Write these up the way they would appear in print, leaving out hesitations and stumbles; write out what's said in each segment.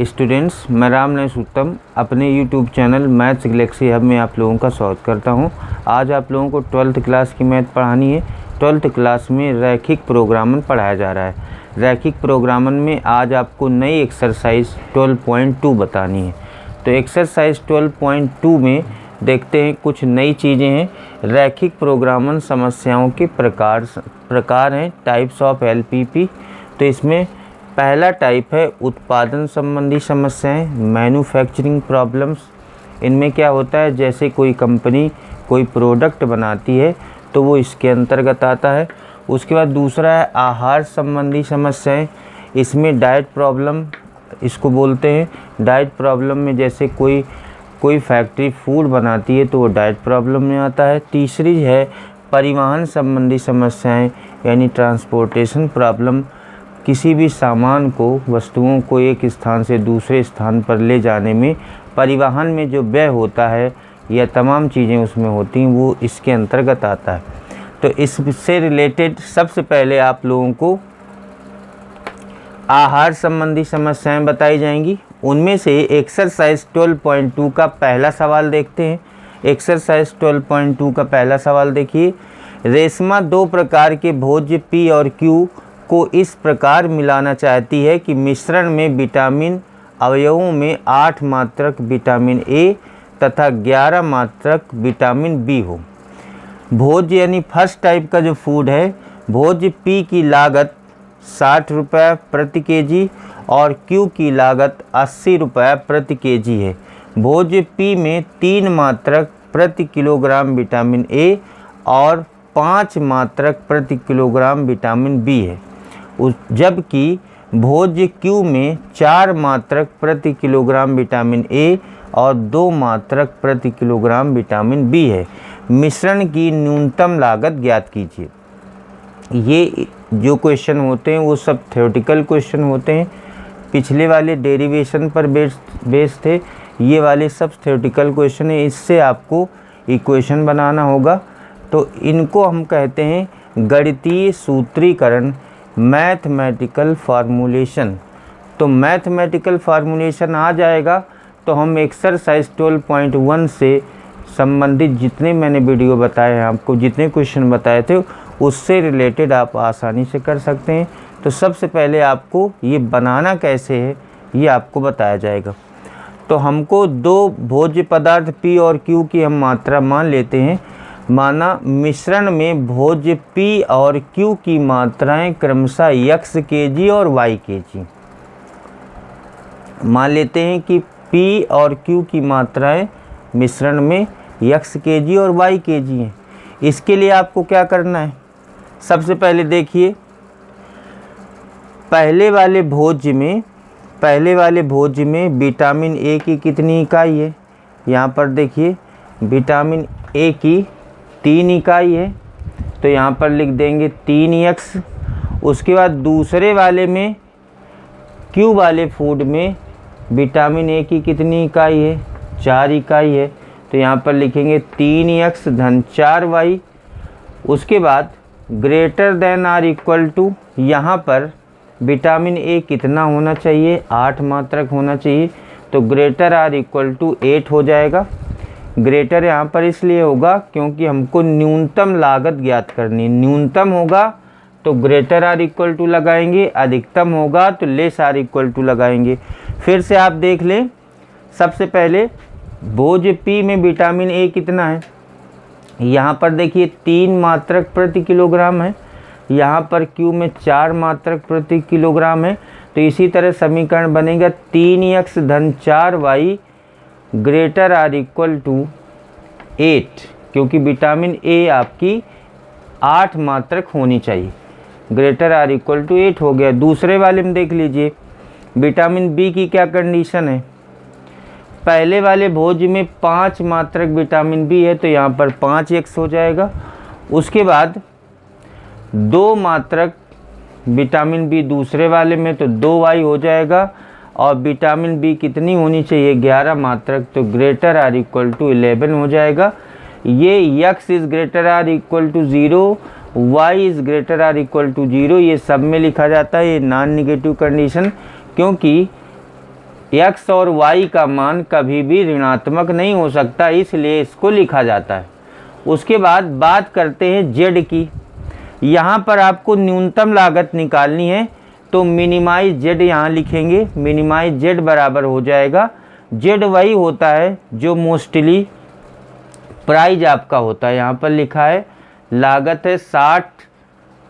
Students, मैं रामनेश उत्तम अपने YouTube channel maths Galaxy hub में आप लोगों का स्वागत करता हूं। आज आप लोगों को 12th क्लास की मैथ पढ़ानी है। 12th क्लास में रैखिक प्रोग्रामन पढ़ाया जा रहा है। रैखिक प्रोग्रामन में आज आपको नई एक्सरसाइज 12.2 बतानी है। तो एक्सरसाइज 12.2 में देखते हैं कुछ नई चीज़ें हैं। रैखिक प्रोग्रामन समस्याओं के प्रकार हैं, टाइप्स ऑफ एलपीपी। तो इसमें पहला टाइप है उत्पादन संबंधी समस्याएं, मैन्युफैक्चरिंग प्रॉब्लम्स। इनमें क्या होता है, जैसे कोई कंपनी कोई प्रोडक्ट बनाती है तो वो इसके अंतर्गत आता है। उसके बाद दूसरा है आहार संबंधी समस्याएं। इसमें डाइट प्रॉब्लम इसको बोलते हैं। डाइट प्रॉब्लम में जैसे कोई फैक्ट्री फूड बनाती है तो वो डाइट प्रॉब्लम में आता है। तीसरी है परिवहन संबंधी समस्याएं, यानी ट्रांसपोर्टेशन प्रॉब्लम। किसी भी सामान को, वस्तुओं को एक स्थान से दूसरे स्थान पर ले जाने में परिवहन में जो व्यय होता है या तमाम चीज़ें उसमें होती हैं, वो इसके अंतर्गत आता है। तो इससे रिलेटेड सबसे पहले आप लोगों को आहार संबंधी समस्याएं बताई जाएंगी। उनमें से एक्सरसाइज 12.2 का पहला सवाल देखते हैं। एक्सरसाइज 12.2 का पहला सवाल देखिए। रेशमा दो प्रकार के भोज्य P और Q को इस प्रकार मिलाना चाहती है कि मिश्रण में विटामिन अवयवों में 8 मात्रक विटामिन A तथा 11 मात्रक विटामिन B हो। भोज्य यानी फर्स्ट टाइप का जो फूड है, भोज्य P की लागत 60 रुपये प्रति केजी और Q की लागत 80 रुपये प्रति केजी है। भोज्य P में 3 मात्रक प्रति किलोग्राम विटामिन A और 5 मात्रक प्रति किलोग्राम विटामिन B है, जबकि भोज्य Q में 4 मात्रक प्रति किलोग्राम विटामिन A और 2 मात्रक प्रति किलोग्राम विटामिन B है। मिश्रण की न्यूनतम लागत ज्ञात कीजिए। ये जो क्वेश्चन होते हैं वो सब थ्योरेटिकल क्वेश्चन होते हैं। पिछले वाले डेरिवेशन पर बेस थे, ये वाले सब थ्योरेटिकल क्वेश्चन है। इससे आपको इक्वेशन बनाना होगा। तो इनको हम कहते हैं गणितीय सूत्रीकरण, मैथमेटिकल फार्मूलेशन। तो मैथमेटिकल फार्मूलेशन आ जाएगा तो हम एक्सरसाइज 12.1 से संबंधित जितने मैंने वीडियो बताए हैं, आपको जितने क्वेश्चन बताए थे, उससे रिलेटेड आप आसानी से कर सकते हैं। तो सबसे पहले आपको ये बनाना कैसे है ये आपको बताया जाएगा। तो हमको दो भोज्य पदार्थ P और Q की हम मात्रा मान लेते हैं। माना मिश्रण में भोज्य P और Q की मात्राएं क्रमशः x kg और y kg। मान लेते हैं कि P और Q की मात्राएं मिश्रण में x kg और y kg हैं। इसके लिए आपको क्या करना है, सबसे पहले देखिए पहले वाले भोज्य में विटामिन A की कितनी इकाई है। यहाँ पर देखिए विटामिन A की 3 इकाई है, तो यहाँ पर लिख देंगे 3x। उसके बाद दूसरे वाले में Q वाले फूड में विटामिन A की कितनी इकाई है, 4 इकाई है, तो यहाँ पर लिखेंगे 3x धन 4y। उसके बाद greater than or equal to, यहाँ पर विटामिन A कितना होना चाहिए, 8 मात्रक होना चाहिए, तो ग्रेटर आर इक्वल टू 8 हो जाएगा। ग्रेटर यहाँ पर इसलिए होगा क्योंकि हमको न्यूनतम लागत ज्ञात करनी है। न्यूनतम होगा तो ग्रेटर आर इक्वल टू लगाएंगे, अधिकतम होगा तो लेस आर इक्वल टू लगाएंगे। फिर से आप देख लें, सबसे पहले भोज्य P में विटामिन A कितना है, यहाँ पर देखिए 3 मात्रक प्रति किलोग्राम है, यहाँ पर Q में 4 मात्रक प्रति किलोग्राम है। तो इसी तरह समीकरण बनेगा 3x धन 4y greater or equal to 8, क्योंकि विटामिन A आपकी 8 मात्रक होनी चाहिए। ग्रेटर आर इक्वल टू 8 हो गया। दूसरे वाले में देख लीजिए विटामिन B की क्या कंडीशन है। पहले वाले भोज्य में 5 मात्रक विटामिन B है, तो यहाँ पर 5x हो जाएगा। उसके बाद 2 मात्रक विटामिन B दूसरे वाले में, तो 2y हो जाएगा। और विटामिन B कितनी होनी चाहिए, 11 मात्रक, तो ग्रेटर आर इक्वल टू 11 हो जाएगा। ये x is greater or equal to 0, y is greater or equal to 0, ये सब में लिखा जाता है। ये नॉन निगेटिव कंडीशन, क्योंकि x और y का मान कभी भी ऋणात्मक नहीं हो सकता, इसलिए इसको लिखा जाता है। उसके बाद बात करते हैं z की। यहाँ पर आपको न्यूनतम लागत निकालनी है, तो मिनिमाइज z यहाँ लिखेंगे। मिनिमाइज z बराबर हो जाएगा, z वही होता है जो मोस्टली प्राइस आपका होता है। यहाँ पर लिखा है लागत है 60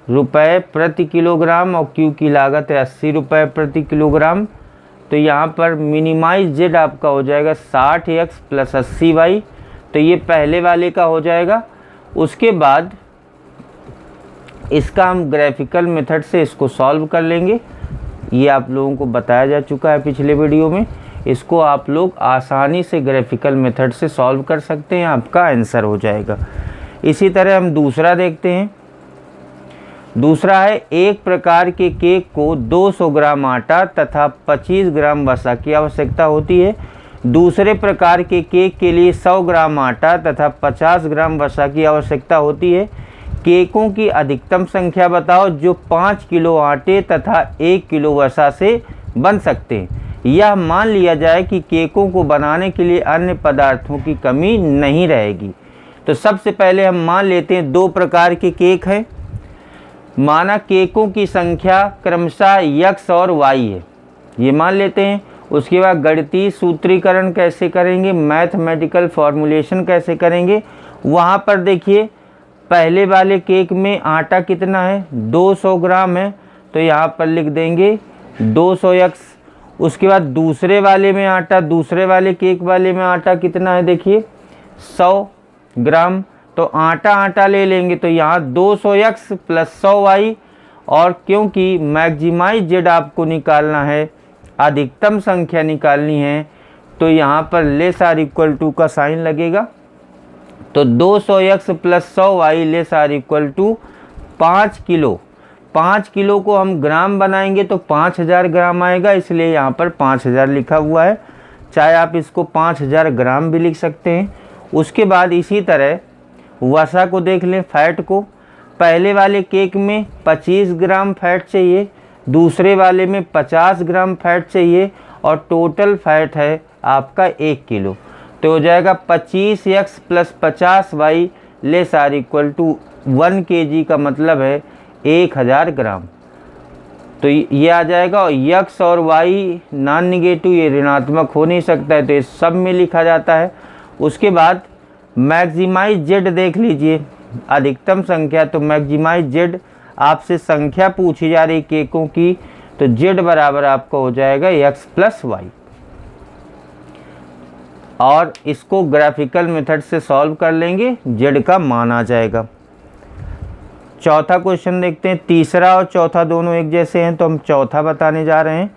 रुपये प्रति किलोग्राम और Q की लागत है 80 रुपये प्रति किलोग्राम। तो यहाँ पर मिनिमाइज z आपका हो जाएगा 60x प्लस 80y। तो ये पहले वाले का हो जाएगा। उसके बाद इसका हम ग्राफिकल मेथड से इसको सॉल्व कर लेंगे। ये आप लोगों को बताया जा चुका है पिछले वीडियो में। इसको आप लोग आसानी से ग्राफिकल मेथड से सॉल्व कर सकते हैं, आपका आंसर हो जाएगा। इसी तरह हम दूसरा देखते हैं। दूसरा है एक प्रकार के केक को 200 ग्राम आटा तथा 25 ग्राम वसा की आवश्यकता होती है। दूसरे प्रकार के केक के लिए 100 ग्राम आटा तथा 50 ग्राम वसा की आवश्यकता होती है। केकों की अधिकतम संख्या बताओ जो 5 किलो आटे तथा 1 किलो वसा से बन सकते हैं। यह मान लिया जाए कि केकों को बनाने के लिए अन्य पदार्थों की कमी नहीं रहेगी। तो सबसे पहले हम मान लेते हैं 2 प्रकार के केक हैं। माना केकों की संख्या क्रमशः x और y है, ये मान लेते हैं। उसके बाद गणितीय सूत्रीकरण कैसे करेंगे, मैथमेटिकल फॉर्मूलेशन कैसे करेंगे। वहाँ पर देखिए पहले वाले केक में आटा कितना है, 200 ग्राम है, तो यहाँ पर लिख देंगे 200x। उसके बाद दूसरे वाले में आटा, दूसरे वाले केक वाले में आटा कितना है, देखिए 100 ग्राम। तो आटा आटा ले लेंगे, तो यहाँ 200x प्लस 100y। और क्योंकि मैक्सिमाइज z आपको निकालना है, अधिकतम संख्या निकालनी है, तो यहाँ पर लेस आर इक्वल टू का साइन लगेगा। तो 200x plus 100y less or equal to 5 kilo. 5 kilo को हम ग्राम बनाएंगे तो 5000 ग्राम आएगा, इसलिए यहाँ पर 5000 लिखा हुआ है। चाहे आप इसको 5000 ग्राम भी लिख सकते हैं। उसके बाद इसी तरह वसा को देख लें, फैट को। पहले वाले केक में 25 ग्राम फैट चाहिए, दूसरे वाले में 50 ग्राम फैट चाहिए, और टोटल फैट है आपका 1 किलो। तो हो जाएगा 25x plus 50y less or equal to 1 kg का मतलब है 1000 ग्राम। तो ये आ जाएगा। और x और y नॉन निगेटिव, ये ऋणात्मक हो नहीं सकता है, तो ये सब में लिखा जाता है। उसके बाद मैक्सिमाइज z देख लीजिए, अधिकतम संख्या। तो मैक्सिमाइज z आपसे संख्या पूछी जा रही केकों की, तो z बराबर आपका हो जाएगा x प्लस y। और इसको ग्राफिकल मेथड से सॉल्व कर लेंगे, z का मान आ जाएगा। चौथा क्वेश्चन देखते हैं। तीसरा और चौथा दोनों एक जैसे हैं, तो हम चौथा बताने जा रहे हैं।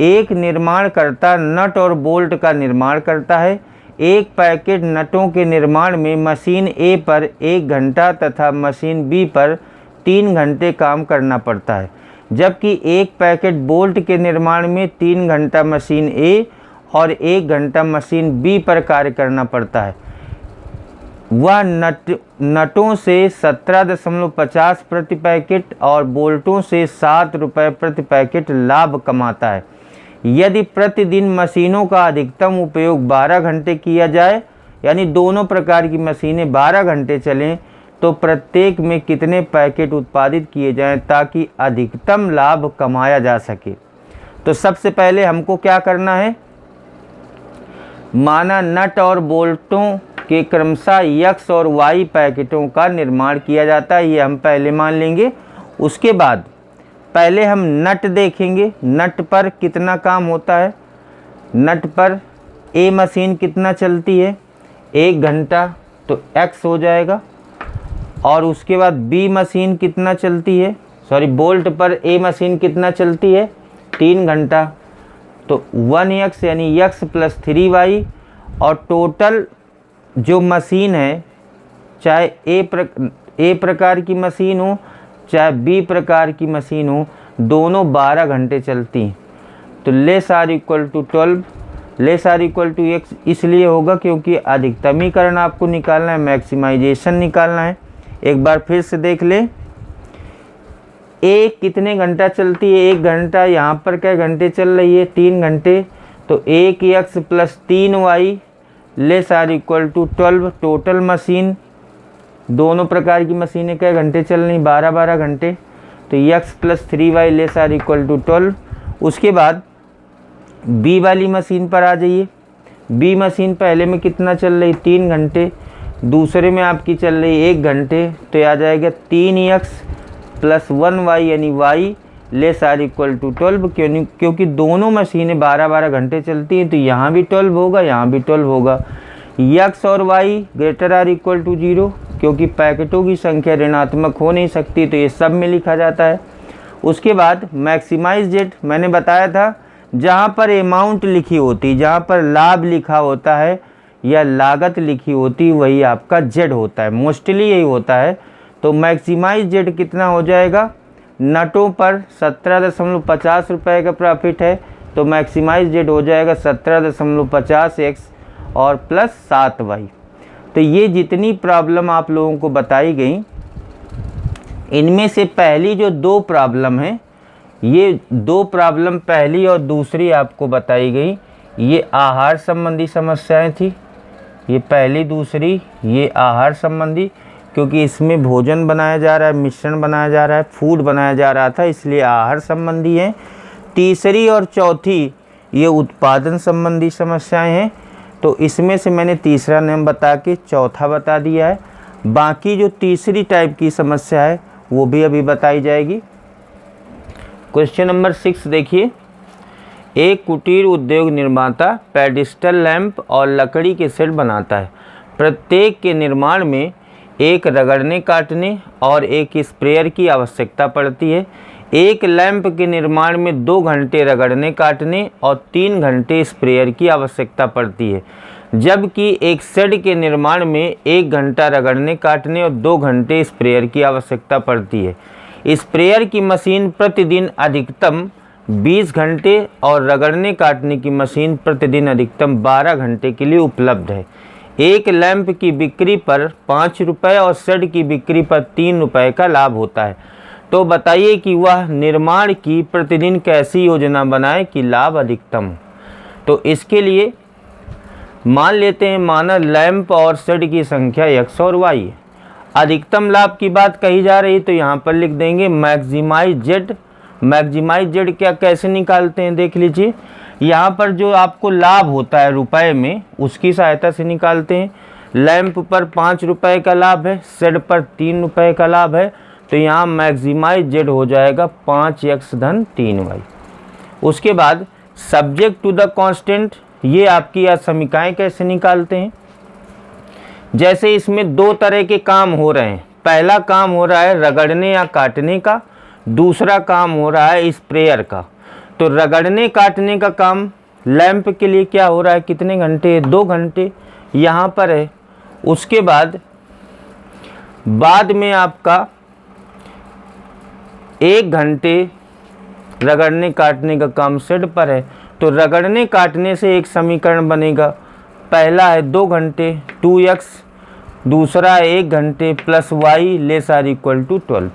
एक निर्माणकर्ता नट और बोल्ट का निर्माण करता है। एक पैकेट नटों के निर्माण में मशीन ए पर 1 घंटा तथा मशीन बी पर 3 घंटे काम करना पड़ता है, जबकि एक पैकेट बोल्ट के निर्माण में 3 घंटा मशीन ए और 1 घंटा मशीन बी पर कार्य करना पड़ता है। वह नटों से 17.50 प्रति पैकेट और बोल्टों से 7 रुपये प्रति पैकेट लाभ कमाता है। यदि प्रतिदिन मशीनों का अधिकतम उपयोग 12 घंटे किया जाए, यानी दोनों प्रकार की मशीनें 12 घंटे चलें, तो प्रत्येक में कितने पैकेट उत्पादित किए जाएं ताकि अधिकतम लाभ कमाया जा सके। तो सबसे पहले हमको क्या करना है, माना नट और बोल्टों के क्रमशः x और y पैकेटों का निर्माण किया जाता है, ये हम पहले मान लेंगे। उसके बाद पहले हम नट देखेंगे, नट पर कितना काम होता है। नट पर ए मशीन कितना चलती है, 1 घंटा, तो x हो जाएगा। और उसके बाद बी मशीन कितना चलती है, बोल्ट पर ए मशीन कितना चलती है, 3 घंटा, तो 1x यानी x प्लस 3y। और टोटल जो मशीन है, चाहे ए प्रकार की मशीन हो चाहे बी प्रकार की मशीन हो, दोनों 12 घंटे चलती हैं। तो less or equal to 12, less or equal to x इसलिए होगा क्योंकि अधिकतमीकरण आपको निकालना है, मैक्सिमाइजेशन निकालना है। एक बार फिर से देख ले, ए कितने घंटा चलती है, 1 घंटा। यहाँ पर क्या घंटे चल रही है, 3 घंटे। तो 1x plus 3y less or equal to 12। Total machine, दोनों प्रकार की मशीनें क्या घंटे चल रही, 12-12 घंटे। तो x plus 3y less or equal to 12। उसके बाद b वाली मशीन पर आ जाइए। b मशीन पहले में कितना चल रही, 3 घंटे, दूसरे में आपकी चल रही 1 घंटे। तो आ जाएगा 3x प्लस 1y यानी y less or equal to 12। क्योंकि दोनों मशीनें 12-12 घंटे चलती हैं, तो यहाँ भी 12 होगा, यहाँ भी 12 होगा। x और y greater or equal to 0, क्योंकि पैकेटों की संख्या ऋणात्मक हो नहीं सकती, तो ये सब में लिखा जाता है। उसके बाद मैक्सिमाइज जेड, मैंने बताया था जहाँ पर अमाउंट लिखी होती, जहाँ पर लाभ लिखा होता है या लागत लिखी होती, वही आपका जेड होता है, मोस्टली यही होता है। तो मैक्सिमाइज जेड कितना हो जाएगा, नटों पर 17.50 रुपये का प्रॉफिट है, तो मैक्सिमाइज जेड हो जाएगा 17.50x और प्लस 7y। तो ये जितनी प्रॉब्लम आप लोगों को बताई गई, इनमें से पहली जो 2 प्रॉब्लम हैं, ये 2 प्रॉब्लम पहली और दूसरी आपको बताई गई, ये आहार संबंधी समस्याएं थी। ये पहली दूसरी ये आहार संबंधी, क्योंकि इसमें भोजन बनाया जा रहा है, मिश्रण बनाया जा रहा है, फूड बनाया जा रहा था, इसलिए आहार संबंधी है। तीसरी और चौथी ये उत्पादन संबंधी समस्याएं हैं। तो इसमें से मैंने तीसरा नाम बता के चौथा बता दिया है। बाकी जो तीसरी टाइप की समस्या है वो भी अभी बताई जाएगी। क्वेश्चन नंबर 6 देखिए। एक कुटीर उद्योग निर्माता पेडिस्टल लैंप और लकड़ी के सेट बनाता है। प्रत्येक के निर्माण में एक रगड़ने काटने और एक स्प्रेयर की आवश्यकता पड़ती है। एक लैंप के निर्माण में 2 घंटे रगड़ने काटने और 3 घंटे स्प्रेयर की आवश्यकता पड़ती है, जबकि एक शेड के निर्माण में 1 घंटा रगड़ने काटने और 2 घंटे स्प्रेयर की आवश्यकता पड़ती है। स्प्रेयर की मशीन प्रतिदिन अधिकतम 20 घंटे और रगड़ने काटने की मशीन प्रतिदिन अधिकतम 12 घंटे के लिए उपलब्ध है। एक लैंप की बिक्री पर 5 रुपये और शेड की बिक्री पर 3 रुपये का लाभ होता है। तो बताइए कि वह निर्माण की प्रतिदिन कैसी योजना बनाए कि लाभ अधिकतम हो। तो इसके लिए मान लेते हैं, माना लैंप और शेड की संख्या x और y है। अधिकतम लाभ की बात कही जा रही, तो यहाँ पर लिख देंगे मैक्सिमाइज जेड। मैक्सिमाइज जेड क्या कैसे निकालते हैं देख लीजिए। यहाँ पर जो आपको लाभ होता है रुपए में, उसकी सहायता से निकालते हैं। लैंप पर 5 रुपये का लाभ है, शेड पर 3 रुपये का लाभ है, तो यहाँ मैक्सिमाइज जेड हो जाएगा 5x धन 3y। उसके बाद सब्जेक्ट टू द कांस्टेंट, ये आपकी समीकरण कैसे निकालते हैं। जैसे इसमें 2 तरह के काम हो रहे हैं। पहला काम हो रहा है रगड़ने या काटने का, दूसरा काम हो रहा है स्प्रेयर का। तो रगड़ने काटने का काम लैंप के लिए क्या हो रहा है, कितने घंटे, 2 घंटे यहाँ पर है। उसके बाद में आपका 1 घंटे रगड़ने काटने का काम शेड पर है। तो रगड़ने काटने से एक समीकरण बनेगा। पहला है 2 घंटे 2x, दूसरा है 1 घंटे plus y less or equal to 12।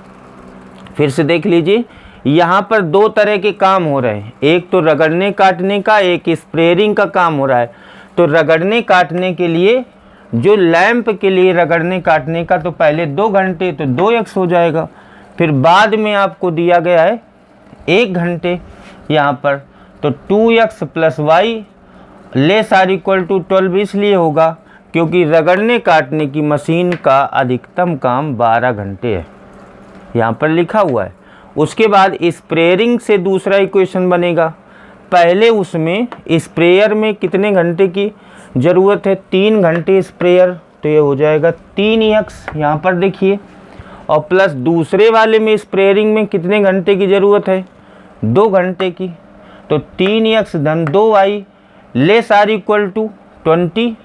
फिर से देख लीजिए, यहाँ पर 2 तरह के काम हो रहे हैं। एक तो रगड़ने काटने का, एक स्प्रेयरिंग का काम हो रहा है। तो रगड़ने काटने के लिए, जो लैंप के लिए रगड़ने काटने का, तो पहले 2 घंटे तो 2x हो जाएगा। फिर बाद में आपको दिया गया है 1 घंटे यहाँ पर, तो 2x plus y less or equal to 12 इसलिए होगा क्योंकि रगड़ने काटने की मशीन का अधिकतम काम 12 घंटे है, यहाँ पर लिखा हुआ है। उसके बाद स्प्रेयरिंग से दूसरा इक्वेशन बनेगा। पहले उसमें स्प्रेयर में कितने घंटे की ज़रूरत है, 3 घंटे स्प्रेयर, तो ये हो जाएगा 3x यहाँ पर देखिए। और प्लस दूसरे वाले में स्प्रेयरिंग में कितने घंटे की ज़रूरत है, 2 घंटे की, तो 3x धन 2y less or equal to 20।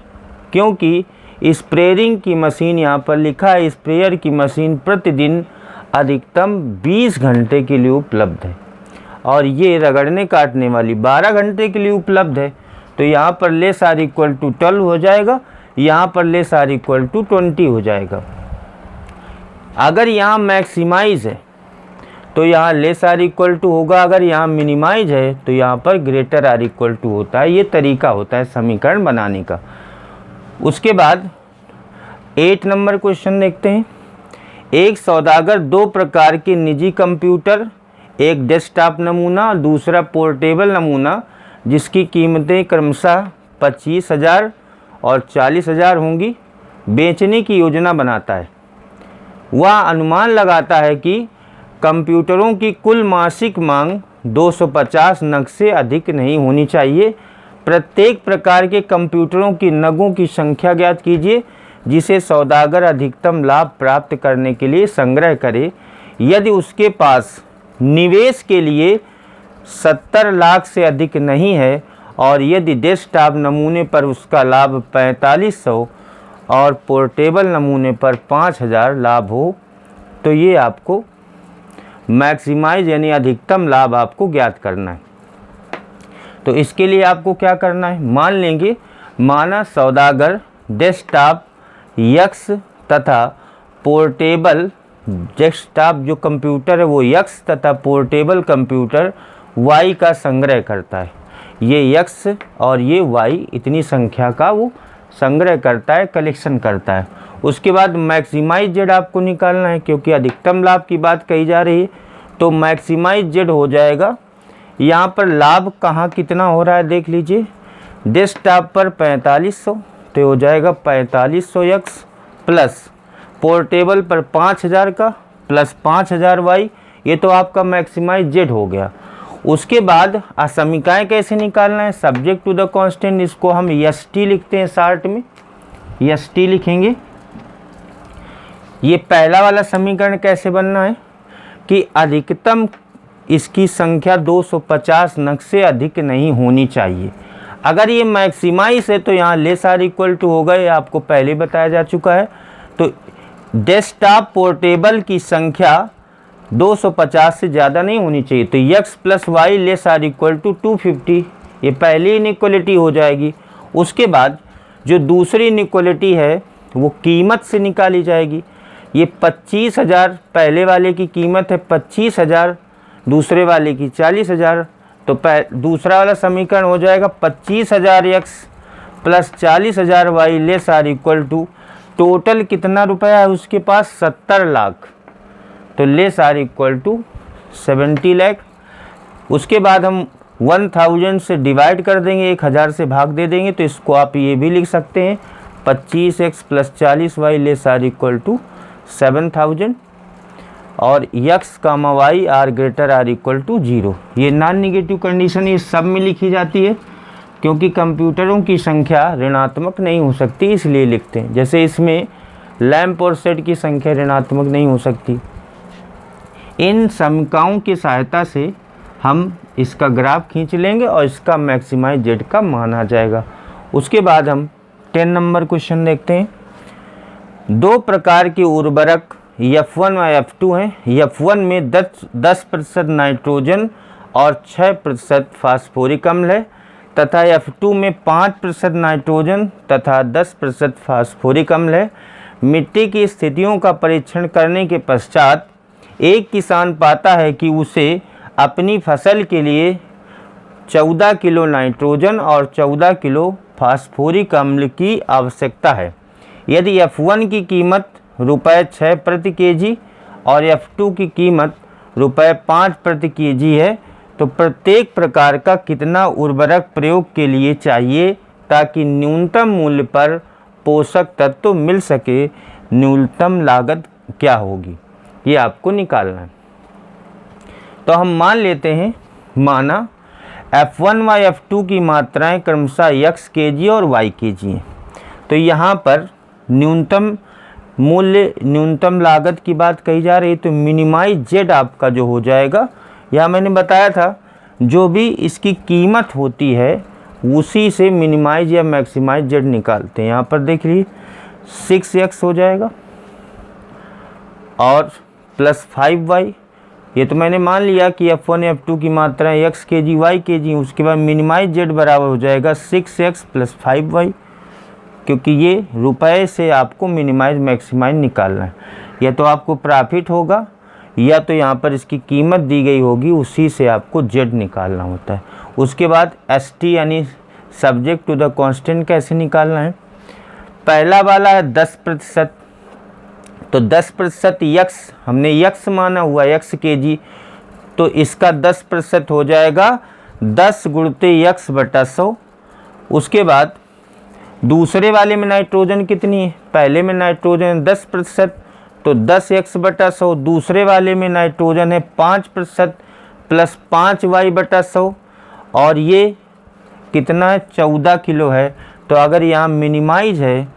क्योंकि स्प्रेयरिंग की मशीन यहाँ पर लिखा है, स्प्रेयर की मशीन प्रतिदिन अधिकतम 20 घंटे के लिए उपलब्ध है और ये रगड़ने काटने वाली 12 घंटे के लिए उपलब्ध है। तो यहाँ पर लेस आर इक्वल टू 12 हो जाएगा, यहाँ पर लेस आर इक्वल टू 20 हो जाएगा। अगर यहाँ मैक्सिमाइज है तो यहाँ लेस आर इक्वल टू होगा, अगर यहाँ मिनिमाइज है तो यहाँ पर ग्रेटर आर इक्वल टू होता है। ये तरीका होता है समीकरण बनाने का। उसके बाद 8 नंबर क्वेश्चन देखते हैं। एक सौदागर 2 प्रकार के निजी कंप्यूटर, एक डेस्कटॉप नमूना और दूसरा पोर्टेबल नमूना, जिसकी कीमतें क्रमशः 25,000 और 40,000 होंगी, बेचने की योजना बनाता है। वह अनुमान लगाता है कि कंप्यूटरों की कुल मासिक मांग 250 नग से अधिक नहीं होनी चाहिए। प्रत्येक प्रकार के कंप्यूटरों की नगों की संख्या ज्ञात कीजिए जिसे सौदागर अधिकतम लाभ प्राप्त करने के लिए संग्रह करे। यदि उसके पास निवेश के लिए 70 लाख से अधिक नहीं है और यदि डेस्कटॉप नमूने पर उसका लाभ 4500 और पोर्टेबल नमूने पर 5000 लाभ हो, तो ये आपको मैक्सिमाइज यानी अधिकतम लाभ आपको ज्ञात करना है। तो इसके लिए आपको क्या करना है, मान लेंगे माना सौदागर डेस्कटॉप X तथा पोर्टेबल डेस्कटॉप जो कंप्यूटर है वो X तथा पोर्टेबल कंप्यूटर Y का संग्रह करता है। ये X और ये Y इतनी संख्या का वो संग्रह करता है, कलेक्शन करता है। उसके बाद मैक्सिमाइज जेड आपको निकालना है, क्योंकि अधिकतम लाभ की बात कही जा रही है। तो मैक्सिमाइज जेड हो जाएगा, यहाँ पर लाभ कहाँ कितना हो रहा है देख लीजिए। डेस्कटॉप पर 4500 तो हो जाएगा 4500x प्लस पोर्टेबल पर 5000 का प्लस 5000 वाई, ये तो आपका मैक्सिमाइज जेड हो गया। उसके बाद असमीकाएँ कैसे निकालना है, सब्जेक्ट टू द कांस्टेंट, इसको हम एस टी लिखते हैं, शार्ट में एस टी लिखेंगे। ये पहला वाला समीकरण कैसे बनना है कि अधिकतम इसकी संख्या 250 नग से अधिक नहीं होनी चाहिए। अगर ये मैक्सिमाइज है तो यहाँ लेस आर इक्वल टू होगा, ये आपको पहले बताया जा चुका है। तो डेस्कटॉप पोर्टेबल की संख्या 250 से ज़्यादा नहीं होनी चाहिए। तो x plus y less or equal to 250, ये पहली इनइक्वलिटी हो जाएगी। उसके बाद जो दूसरी इनइक्वलिटी है वो कीमत से निकाली जाएगी। ये 25,000 पहले वाले की कीमत है, 25,000 दूसरे वाले की 40,000। तो दूसरा वाला समीकरण हो जाएगा 25,000x plus 40,000 y less or equal to total कितना रुपया है उसके पास 70 लाख, तो less or equal to 70 lakh. उसके बाद हम 1000 से डिवाइड कर देंगे, 1000 से भाग दे देंगे। तो इसको आप ये भी लिख सकते हैं 25x plus 40 y less or equal to 7000 और x comma y are greater or equal to 0। ये नॉन निगेटिव कंडीशन ये सब में लिखी जाती है, क्योंकि कंप्यूटरों की संख्या ऋणात्मक नहीं हो सकती इसलिए लिखते हैं। जैसे इसमें लैंप और सेट की संख्या ऋणात्मक नहीं हो सकती। इन समीकरणों की सहायता से हम इसका ग्राफ खींच लेंगे और इसका मैक्सिमाइज जेड का मान आ जाएगा। उसके बाद हम 10 नंबर क्वेश्चन देखते हैं। 2 प्रकार के उर्वरक F1 और F2 हैं। F1 में 10% नाइट्रोजन और 6% फास्फोरिक अम्ल है तथा F2 में 5% नाइट्रोजन तथा 10% फास्फोरिक अम्ल है। मिट्टी की स्थितियों का परीक्षण करने के पश्चात एक किसान पाता है कि उसे अपनी फसल के लिए 14 किलो नाइट्रोजन और 14 किलो फास्फोरिक अम्ल की आवश्यकता है। यदि F1 की कीमत ₹6 प्रति केजी और F2 की कीमत ₹5 प्रति केजी है, तो प्रत्येक प्रकार का कितना उर्वरक प्रयोग के लिए चाहिए ताकि न्यूनतम मूल्य पर पोषक तत्व मिल सके, न्यूनतम लागत क्या होगी, ये आपको निकालना है। तो हम मान लेते हैं, माना F1 व F2 की मात्राएं क्रमशः x केजी और y केजी हैं। तो यहाँ पर न्यूनतम मूल्य न्यूनतम लागत की बात कही जा रही है। तो मिनिमाइज जेड आपका जो हो जाएगा, यहाँ मैंने बताया था जो भी इसकी कीमत होती है उसी से मिनिमाइज या मैक्सिमाइज जेड निकालते हैं। यहाँ पर देख लीजिए 6x हो जाएगा और प्लस 5y। ये तो मैंने मान लिया कि F1 F2 की मात्राएं x केजी y केजी। उसके बाद मिनिमाइज जेड बराबर हो जाएगा 6x प्लस 5y, क्योंकि ये रुपए से आपको मिनिमाइज मैक्सिमाइज निकालना है। या तो आपको प्रॉफिट होगा या तो यहाँ पर इसकी कीमत दी गई होगी, उसी से आपको z निकालना होता है। उसके बाद ST यानी सब्जेक्ट टू द कांस्टेंट कैसे निकालना है। पहला वाला है 10%, तो 10% यक्स, हमने यक्स माना हुआ यक्स kg, तो इसका 10% हो जाएगा 10 गुणित यक्स बटा 100। उसके बाद दूसरे वाले में नाइट्रोजन कितनी है, पहले में नाइट्रोजन 10%, तो 10 यक्स बटा 100। दूसरे वाले में नाइट्रोजन है 5% प्लस 5y बटा 100, और ये कितना है 14 किलो है। तो अगर यहाँ मिनिमाइज है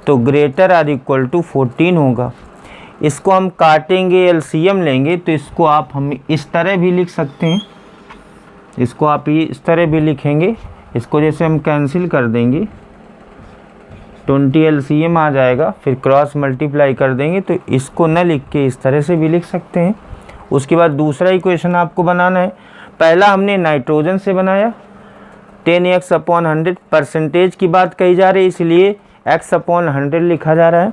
तो ग्रेटर आर इक्वल टू 14 होगा। इसको हम काटेंगे, एलसीएम लेंगे, तो इसको आप हम इस तरह भी लिख सकते हैं, इसको आप इस तरह भी लिखेंगे। इसको जैसे हम कैंसिल कर देंगे 20 एलसीएम आ जाएगा, फिर क्रॉस मल्टीप्लाई कर देंगे, तो इसको न लिख के इस तरह से भी लिख सकते हैं। उसके बाद दूसरा इक्वेशन आपको बनाना है। पहला हमने नाइट्रोजन से बनाया, 10x/100 परसेंटेज की बात कही जा रही है, इसलिए x/100 लिखा जा रहा है।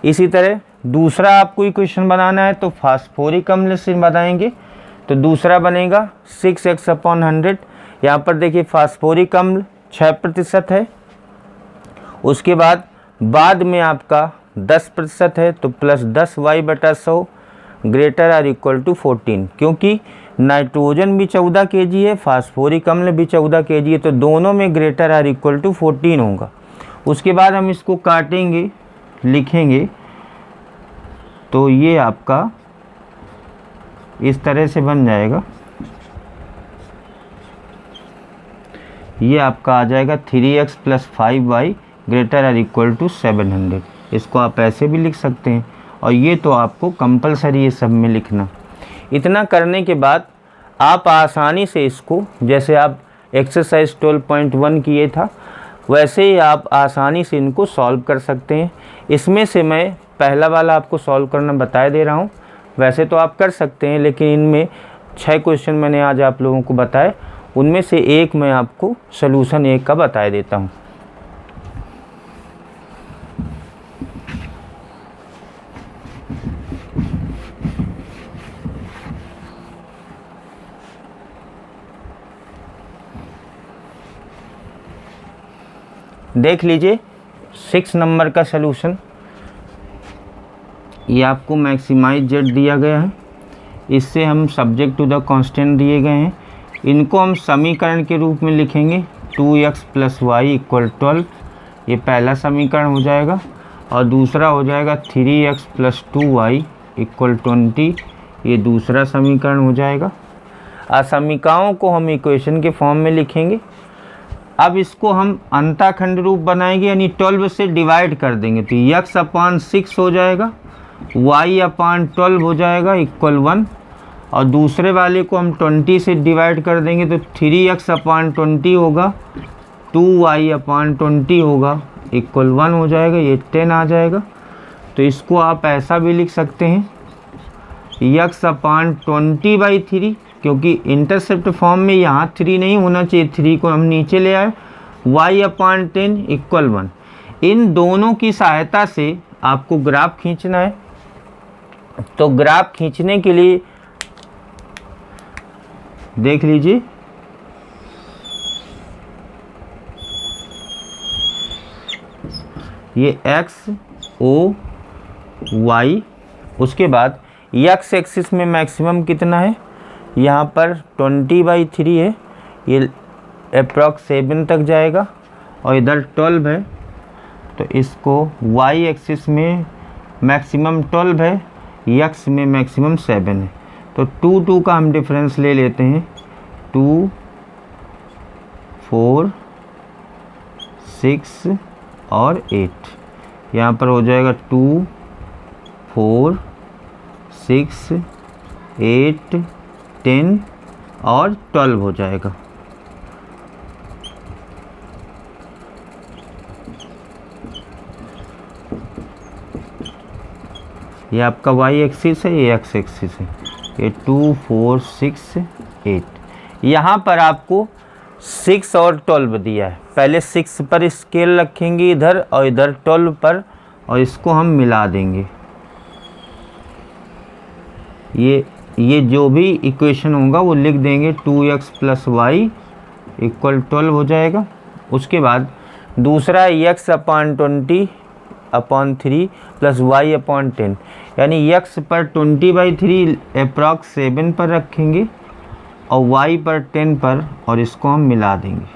इसी तरह दूसरा आपको इक्वेशन बनाना है, तो फास्फोरिक अम्ल से बनाएंगे, तो दूसरा बनेगा 6x/100। यहाँ पर देखिए फास्फोरिक अम्ल 6% है। उसके बाद में आपका 10% है, तो प्लस 10y बटा 100 ग्रेटर आर इक्वल टू 14। क्योंकि नाइट्रोजन भी 14 kg है, फास्फोरिक अम्ल भी 14 kg है, तो दोनों में ग्रेटर आर इक्वल टू 14 होगा। उसके बाद हम इसको काटेंगे, लिखेंगे, तो ये आपका इस तरह से बन जाएगा। ये आपका आ जाएगा 3x plus 5y greater or equal to 700। इसको आप ऐसे भी लिख सकते हैं, और ये तो आपको कंपलसरी है सब में लिखना। इतना करने के बाद आप आसानी से इसको, जैसे आप एक्सरसाइज 12.1 किए था, वैसे ही आप आसानी से इनको सॉल्व कर सकते हैं। इसमें से मैं पहला वाला आपको सॉल्व करना बता दे रहा हूँ। वैसे तो आप कर सकते हैं, लेकिन इनमें 6 क्वेश्चन मैंने आज आप लोगों को बताए, उनमें से एक मैं आपको सलूशन एक का बता देता हूँ। देख लीजिए 6 नंबर का सलूशन, ये आपको मैक्सिमाइज जेड दिया गया है, इससे हम सब्जेक्ट टू द कांस्टेंट दिए गए हैं, इनको हम समीकरण के रूप में लिखेंगे 2x प्लस वाई इक्वल 12, ये पहला समीकरण हो जाएगा, और दूसरा हो जाएगा 3x प्लस 2y इक्वल 20, ये दूसरा समीकरण हो जाएगा। असमीकाओं को हम इक्वेशन के फॉर्म में लिखेंगे। अब इसको हम अंताखंड रूप बनाएंगे, यानी 12 से डिवाइड कर देंगे, तो x/6 हो जाएगा, y/12 हो जाएगा इक्वल 1, और दूसरे वाले को हम 20 से डिवाइड कर देंगे, तो 3x/20 होगा, 2y/20 होगा इक्वल 1 हो जाएगा, ये 10 आ जाएगा। तो इसको आप ऐसा भी लिख सकते हैं x/20/3, क्योंकि इंटरसेप्ट फॉर्म में यहाँ 3 नहीं होना चाहिए, 3 को हम नीचे ले आए, y/10 इक्वल 1। इन दोनों की सहायता से आपको ग्राफ खींचना है। तो ग्राफ खींचने के लिए देख लीजिए, ये x o y, उसके बाद x एक्सिस में मैक्सिमम कितना है, यहाँ पर 20/3 है, ये अप्रॉक्स 7 तक जाएगा, और इधर 12 है, तो इसको y एक्सिस में मैक्सिमम 12 है, x में मैक्सिमम 7 है, तो 2 का हम डिफरेंस ले लेते हैं, 2 4 6 और 8, यहाँ पर हो जाएगा 2 4 6 8 10 और 12 हो जाएगा। ये आपका y एक्सिस है, ये x एक्सिस है, ये 2 4 6 8। यहाँ पर आपको 6 और 12 दिया है, पहले 6 पर स्केल रखेंगे इधर, और इधर 12 पर, और इसको हम मिला देंगे। ये जो भी इक्वेशन होगा वो लिख देंगे 2x + y = 12 हो जाएगा। उसके बाद दूसरा x/20/3 + y/10, यानी x पर 20/3 अप्रॉक्स 7 पर रखेंगे और y पर 10 पर, और इसको हम मिला देंगे।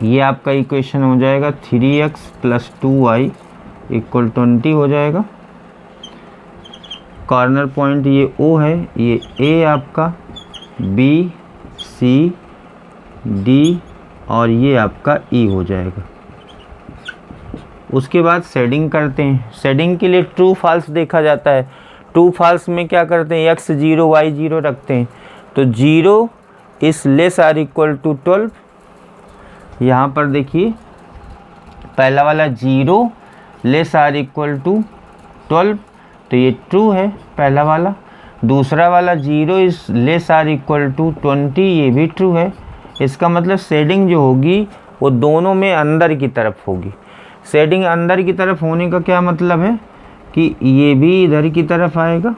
ये आपका इक्वेशन हो जाएगा 3x + 2y = 20 हो जाएगा। कॉर्नर पॉइंट ये O है, ये A आपका, B, C, D और ये आपका E हो जाएगा। उसके बाद शेडिंग करते हैं। शेडिंग के लिए ट्रू फॉल्स देखा जाता है। ट्रू फॉल्स में क्या करते हैं, x 0 y 0 रखते हैं। तो 0 = 12। यहाँ पर देखिए पहला वाला 0 ≤ 12, तो ये ट्रू है पहला वाला। दूसरा वाला 0 ≤ 20, ये भी ट्रू है। इसका मतलब शेडिंग जो होगी वो दोनों में अंदर की तरफ होगी। शेडिंग अंदर की तरफ होने का क्या मतलब है कि ये भी इधर की तरफ आएगा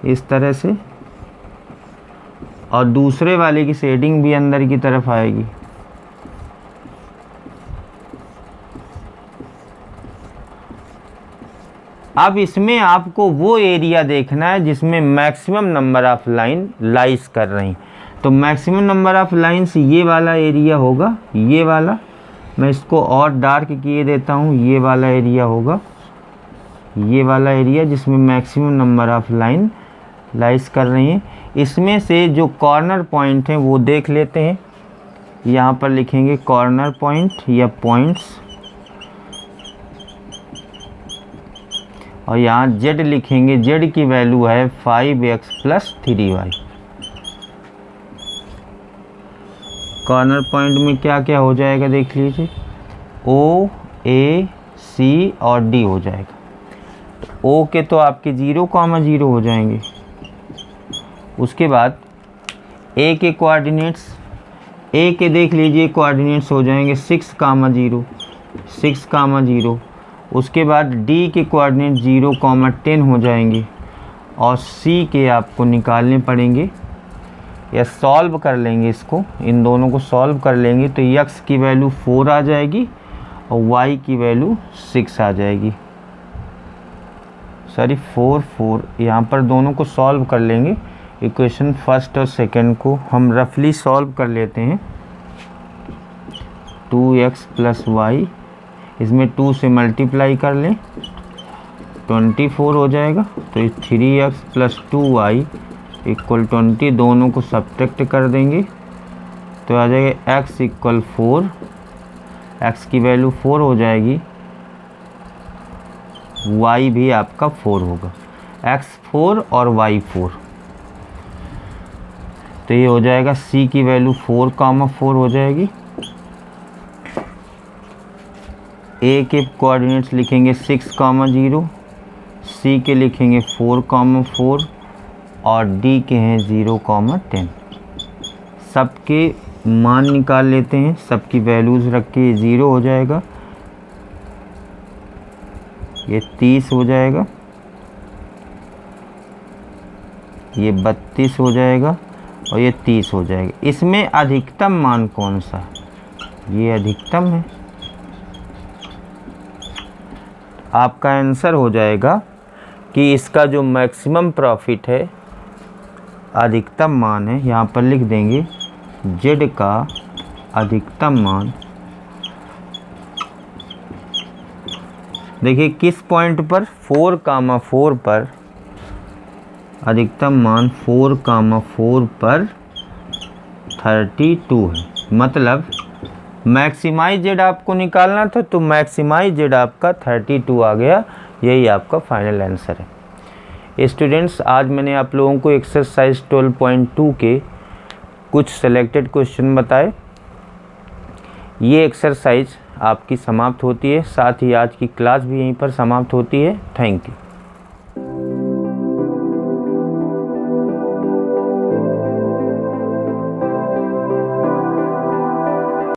इस तरह से, और दूसरे वाले की शेडिंग भी अंदर की तरफ आएगी। अब इसमें आपको वो एरिया देखना है जिसमें maximum number of line lies कर रही। तो मैक्सिमम नंबर ऑफ लाइन्स ये वाला एरिया होगा, ये वाला। मैं इसको और डार्क किए देता हूँ। ये वाला एरिया होगा, ये वाला एरिया जिसमें maximum number of line lies कर रही हैं। इसमें से जो कॉर्नर पॉइंट हैं वो देख लेते हैं। यहाँ पर लिखेंगे कॉर्नर पॉइंट या पॉइंट्स, और यहाँ z लिखेंगे। z की वैल्यू है 5x + 3y। कॉर्नर पॉइंट में क्या क्या हो जाएगा देख लीजिए, O, A, C और D हो जाएगा। तो O के तो आपके 0,0 हो जाएंगे। उसके बाद A के कोऑर्डिनेट्स, A के देख लीजिए कोऑर्डिनेट्स हो जाएंगे 6,0, 6,0। उसके बाद D के कोऑर्डिनेट 0,10 हो जाएंगे, और C के आपको निकालने पड़ेंगे या सॉल्व कर लेंगे। इसको, इन दोनों को सॉल्व कर लेंगे तो x की वैल्यू 4 आ जाएगी और y की वैल्यू 6 आ जाएगी। सॉरी 4 यहाँ पर दोनों को सॉल्व कर लेंगे। इक्वेशन फर्स्ट और सेकंड को हम रफली सॉल्व कर लेते हैं। 2x + y, इसमें 2 से मल्टीप्लाई कर लें, 24 हो जाएगा। तो 3x + 2y = 20, दोनों को सब्ट्रैक्ट कर देंगे तो आ जाएगा x = 4। x की वैल्यू 4 हो जाएगी, y भी आपका 4 होगा। x 4 और y 4, तो ये हो जाएगा c की वैल्यू 4,4 हो जाएगी। a के कोऑर्डिनेट्स लिखेंगे 6,0, c के लिखेंगे 4,4 और d के हैं 0,10। सबके मान निकाल लेते हैं, सबकी वैल्यूज़ रख के 0 हो जाएगा, ये 30 हो जाएगा, ये 32 हो जाएगा और ये 30 हो जाएगा। इसमें अधिकतम मान कौन सा, ये अधिकतम है। आपका आंसर हो जाएगा कि इसका जो मैक्सिमम प्रॉफिट है, अधिकतम मान है, यहाँ पर लिख देंगे z का अधिकतम मान। देखिए किस पॉइंट पर, 4,4 पर अधिकतम मान 4,4 पर 32 है। मतलब मैक्सिमाइज जेड आपको निकालना था तो मैक्सिमाइज जेड आपका 32 आ गया। यही आपका फाइनल आंसर है। स्टूडेंट्स, आज मैंने आप लोगों को एक्सरसाइज 12.2 के कुछ सेलेक्टेड क्वेश्चन बताए। ये एक्सरसाइज आपकी समाप्त होती है, साथ ही आज की क्लास भी यहीं पर समाप्त होती है। Thank you.